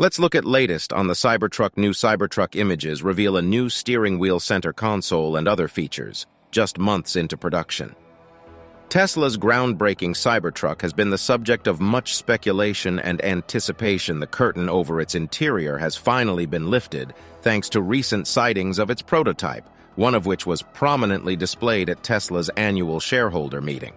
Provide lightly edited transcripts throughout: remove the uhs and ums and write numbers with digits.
Let's look at latest on the Cybertruck. New Cybertruck images reveal a new steering wheel center console and other features, just months into production. Tesla's groundbreaking Cybertruck has been the subject of much speculation and anticipation. The curtain over its interior has finally been lifted thanks to recent sightings of its prototype, one of which was prominently displayed at Tesla's annual shareholder meeting.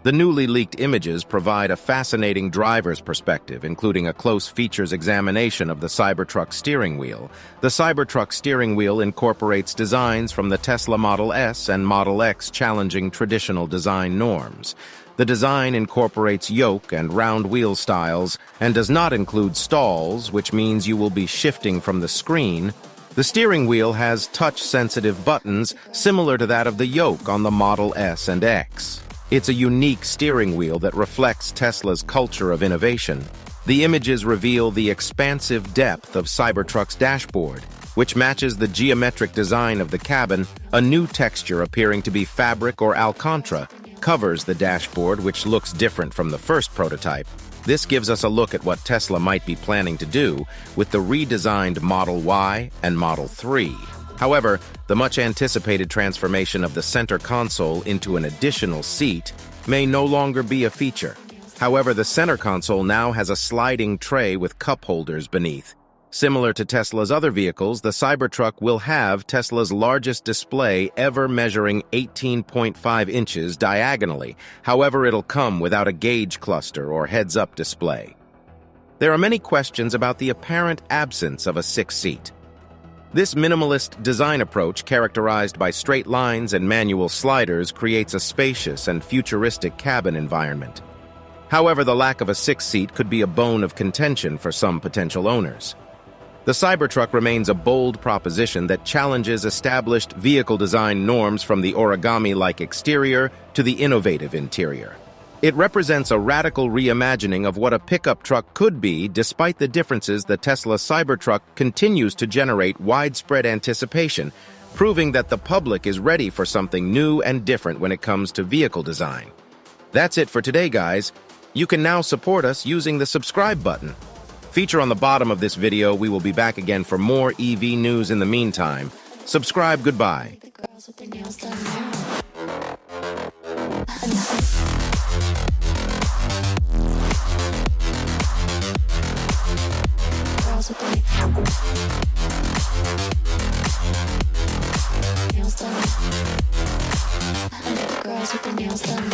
The newly leaked images provide a fascinating driver's perspective, including a close features examination of the Cybertruck steering wheel. The Cybertruck steering wheel incorporates designs from the Tesla Model S and Model X, challenging traditional design norms. The design incorporates yoke and round wheel styles and does not include stalls, which means you will be shifting from the screen. The steering wheel has touch-sensitive buttons similar to that of the yoke on the Model S and X. It's a unique steering wheel that reflects Tesla's culture of innovation. The images reveal the expansive depth of Cybertruck's dashboard, which matches the geometric design of the cabin. A new texture appearing to be fabric or alcantara covers the dashboard, which looks different from the first prototype. This gives us a look at what Tesla might be planning to do with the redesigned Model Y and Model 3. However, the much-anticipated transformation of the center console into an additional seat may no longer be a feature. However, the center console now has a sliding tray with cup holders beneath. Similar to Tesla's other vehicles, the Cybertruck will have Tesla's largest display ever, measuring 18.5 inches diagonally. However, it'll come without a gauge cluster or heads-up display. There are many questions about the apparent absence of a sixth seat. This minimalist design approach, characterized by straight lines and manual sliders, creates a spacious and futuristic cabin environment. However, the lack of a sixth seat could be a bone of contention for some potential owners. The Cybertruck remains a bold proposition that challenges established vehicle design norms, from the origami-like exterior to the innovative interior. It represents a radical reimagining of what a pickup truck could be. Despite the differences, the Tesla Cybertruck continues to generate widespread anticipation, proving that the public is ready for something new and different when it comes to vehicle design. That's it for today, guys. You can now support us using the subscribe button. Feature on the bottom of this video. We will be back again for more EV news. In the meantime, subscribe. Goodbye. Girls with the nails done. Girls with the nails done.